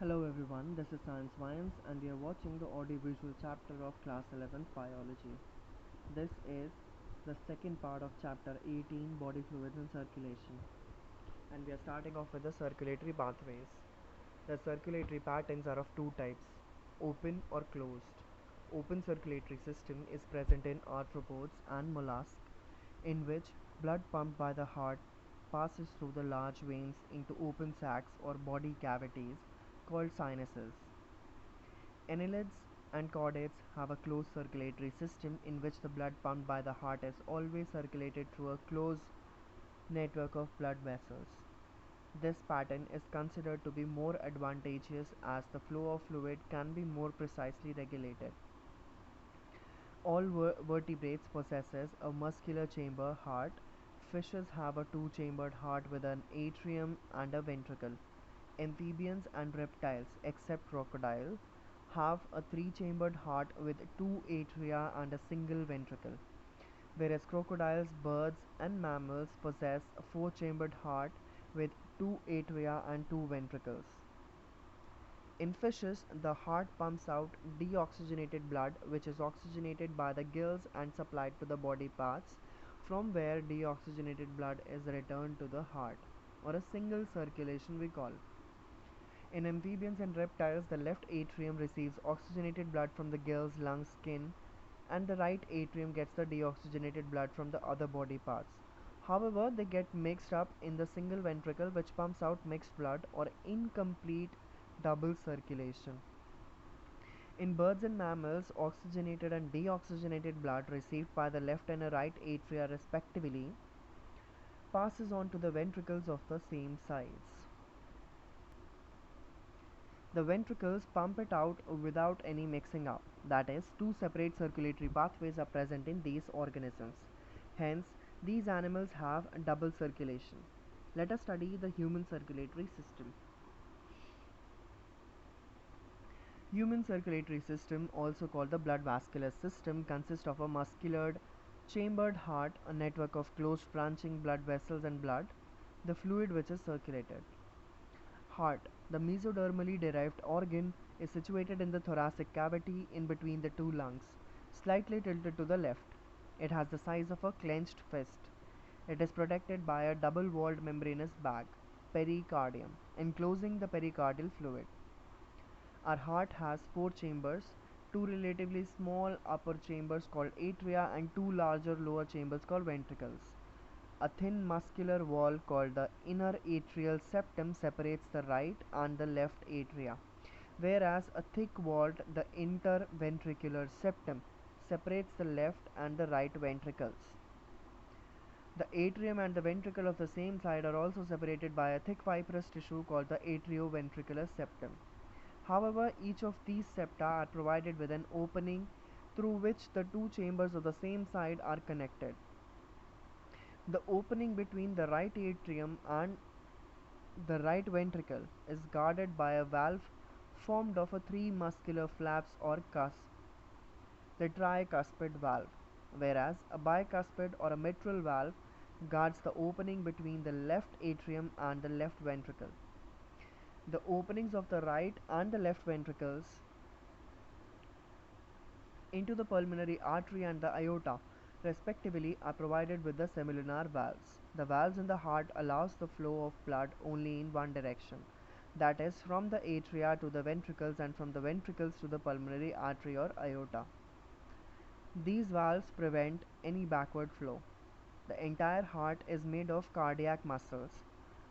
Hello everyone, this is Science Viance and we are watching the audiovisual chapter of Class 11 Biology. This is the second part of Chapter 18 Body Fluids and Circulation. And we are starting off with the circulatory pathways. The circulatory patterns are of two types, open or closed. Open circulatory system is present in arthropods and mollusks, in which blood pumped by the heart passes through the large veins into open sacs or body cavities called sinuses. Annelids and chordates have a closed circulatory system in which the blood pumped by the heart is always circulated through a closed network of blood vessels. This pattern is considered to be more advantageous as the flow of fluid can be more precisely regulated. All vertebrates possesses a muscular chamber heart. Fishes have a two-chambered heart with an atrium and a ventricle. Amphibians and reptiles, except crocodile, have a three-chambered heart with two atria and a single ventricle, whereas crocodiles, birds, and mammals possess a four-chambered heart with two atria and two ventricles. In fishes, the heart pumps out deoxygenated blood, which is oxygenated by the gills and supplied to the body parts, from where deoxygenated blood is returned to the heart, or a single circulation we call. In amphibians and reptiles, the left atrium receives oxygenated blood from the gills, lungs, skin, and the right atrium gets the deoxygenated blood from the other body parts. However, they get mixed up in the single ventricle, which pumps out mixed blood or incomplete double circulation. In birds and mammals, oxygenated and deoxygenated blood received by the left and right atria respectively passes on to the ventricles of the same size. The ventricles pump it out without any mixing up. That is, two separate circulatory pathways are present in these organisms. Hence, these animals have double circulation. Let us study the human circulatory system. Human circulatory system, also called the blood vascular system, consists of a muscular chambered heart, a network of closed branching blood vessels and blood, the fluid which is circulated. Heart, the mesodermally derived organ, is situated in the thoracic cavity in between the two lungs, slightly tilted to the left. It has the size of a clenched fist. It is protected by a double-walled membranous bag, pericardium, enclosing the pericardial fluid. Our heart has four chambers, two relatively small upper chambers called atria and two larger lower chambers called ventricles. A thin muscular wall called the inner atrial septum separates the right and the left atria, whereas a thick walled, the interventricular septum, separates the left and the right ventricles. The atrium and the ventricle of the same side are also separated by a thick fibrous tissue called the atrioventricular septum. However, each of these septa are provided with an opening through which the two chambers of the same side are connected. The opening between the right atrium and the right ventricle is guarded by a valve formed of three muscular flaps or cusps, the tricuspid valve, whereas a bicuspid or a mitral valve guards the opening between the left atrium and the left ventricle. The openings of the right and the left ventricles into the pulmonary artery and the aorta respectively are provided with the semilunar valves. The valves in the heart allows the flow of blood only in one direction, that is from the atria to the ventricles and from the ventricles to the pulmonary artery or aorta. These valves prevent any backward flow. The entire heart is made of cardiac muscles.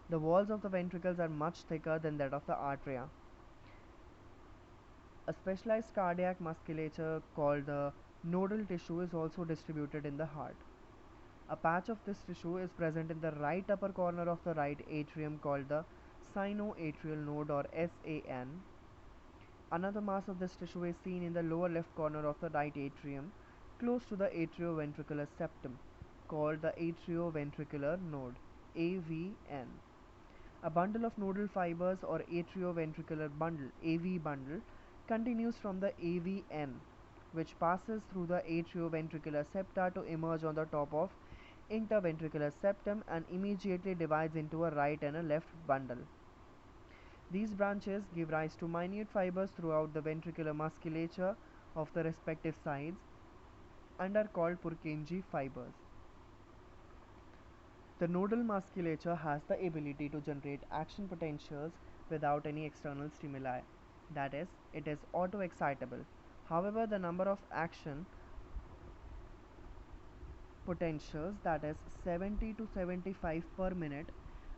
The walls of the ventricles are much thicker than that of the atria. A specialized cardiac musculature called the nodal tissue is also distributed in the heart. A patch of this tissue is present in the right upper corner of the right atrium called the sinoatrial node or SAN. Another mass of this tissue is seen in the lower left corner of the right atrium close to the atrioventricular septum called the atrioventricular node AVN. A bundle of nodal fibers or atrioventricular bundle AV bundle continues from the AVN, which passes through the atrioventricular septa to emerge on the top of interventricular septum and immediately divides into a right and a left bundle. These branches give rise to minute fibers throughout the ventricular musculature of the respective sides and are called Purkinje fibers. The nodal musculature has the ability to generate action potentials without any external stimuli. That is, it is auto-excitable. However, the number of action potentials, that is 70 to 75 per minute,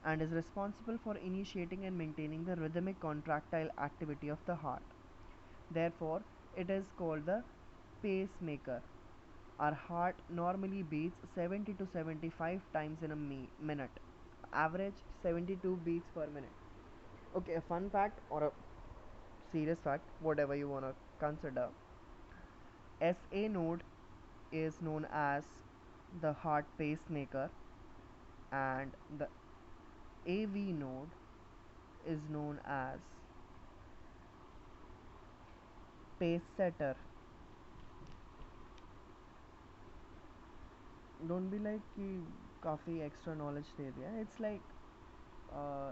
and is responsible for initiating and maintaining the rhythmic contractile activity of the heart. Therefore, it is called the pacemaker. Our heart normally beats 70 to 75 times in a minute. Average 72 beats per minute. Okay, a fun fact or a serious fact, whatever you want to consider. SA node is known as the heart pacemaker, and the AV node is known as pace setter. Don't be like कि काफ़ी extra knowledge दे दिया. It's like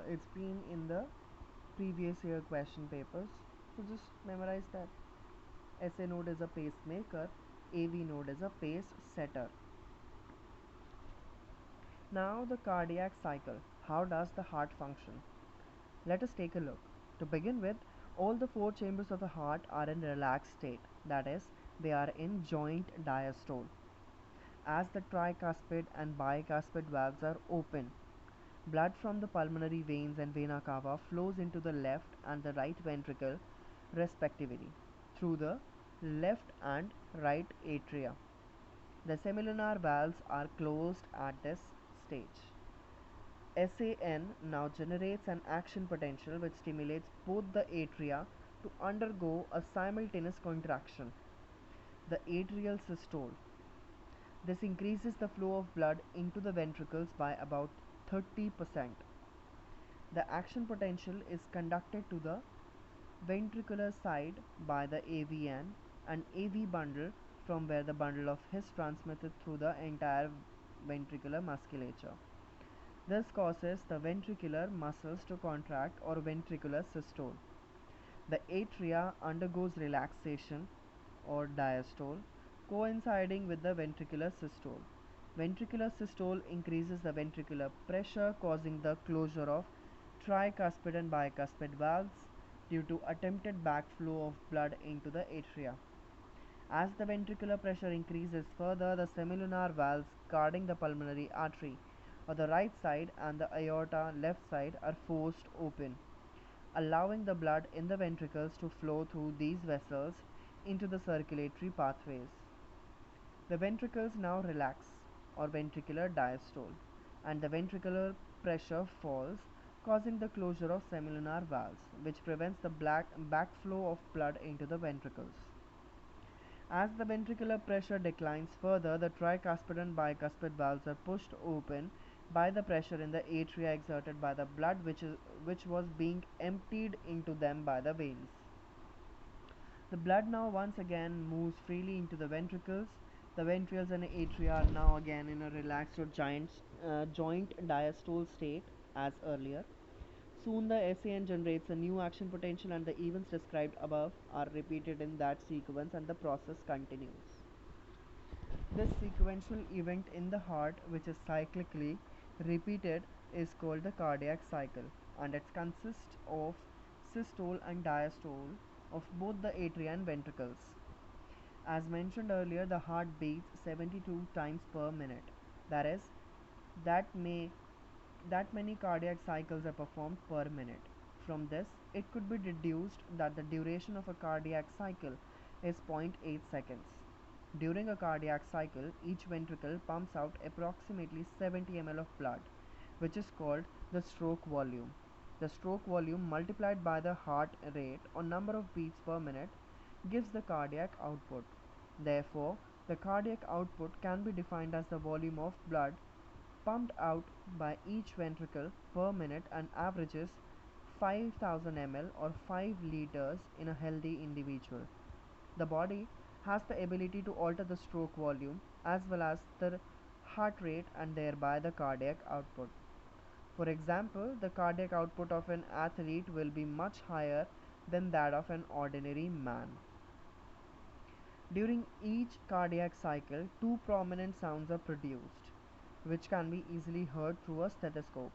it's been in the previous year question papers, so just memorize that. SA node is a pacemaker, AV node is a pace setter. Now the cardiac cycle. How does the heart function? Let us take a look. To begin with, all the four chambers of the heart are in relaxed state, that is, they are in joint diastole. As the tricuspid and bicuspid valves are open, blood from the pulmonary veins and vena cava flows into the left and the right ventricle respectively through the left and right atria. The semilunar valves are closed at this stage. SAN now generates an action potential which stimulates both the atria to undergo a simultaneous contraction, the atrial systole. This increases the flow of blood into the ventricles by about 30%. The action potential is conducted to the ventricular side by the AVN and AV bundle, from where the bundle of His transmitted through the entire ventricular musculature. This causes the ventricular muscles to contract or ventricular systole. The atria undergoes relaxation or diastole, coinciding with the ventricular systole. Ventricular systole increases the ventricular pressure, causing the closure of tricuspid and bicuspid valves due to attempted backflow of blood into the atria. As the ventricular pressure increases further, the semilunar valves guarding the pulmonary artery on the right side and the aorta left side are forced open, allowing the blood in the ventricles to flow through these vessels into the circulatory pathways. The ventricles now relax, or ventricular diastole, and the ventricular pressure falls, causing the closure of semilunar valves, which prevents the backflow of blood into the ventricles. As the ventricular pressure declines further, the tricuspid and bicuspid valves are pushed open by the pressure in the atria exerted by the blood which was being emptied into them by the veins. The blood now once again moves freely into the ventricles. The ventricles and atria are now again in a relaxed or joint diastole state as earlier. Soon the SAN generates a new action potential and the events described above are repeated in that sequence and the process continues. This sequential event in the heart, which is cyclically repeated, is called the cardiac cycle, and it consists of systole and diastole of both the atria and ventricles. As mentioned earlier, the heart beats 72 times per minute. That is, that may that many cardiac cycles are performed per minute. From this, it could be deduced that the duration of a cardiac cycle is 0.8 seconds. During a cardiac cycle, each ventricle pumps out approximately 70 ml of blood, which is called the stroke volume. The stroke volume multiplied by the heart rate or number of beats per minute gives the cardiac output. Therefore, the cardiac output can be defined as the volume of blood pumped out by each ventricle per minute and averages 5000 ml or 5 liters in a healthy individual. The body has the ability to alter the stroke volume as well as the heart rate and thereby the cardiac output. For example, the cardiac output of an athlete will be much higher than that of an ordinary man. During each cardiac cycle, two prominent sounds are produced, which can be easily heard through a stethoscope.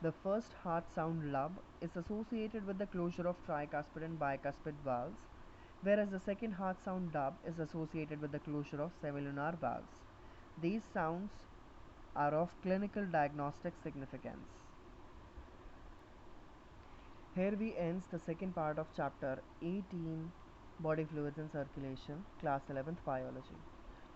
The first heart sound lub is associated with the closure of tricuspid and bicuspid valves, whereas the second heart sound dub is associated with the closure of semilunar valves. These sounds are of clinical diagnostic significance. Here we ends the second part of chapter 18, Body Fluids and Circulation, class 11th Biology.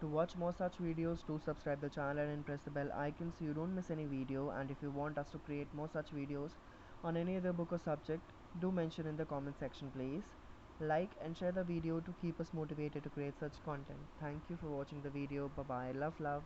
To watch more such videos, do subscribe the channel and press the bell icon so you don't miss any video. And if you want us to create more such videos on any other book or subject, do mention in the comment section please. Like and share the video to keep us motivated to create such content. Thank you for watching the video. Bye bye. Love.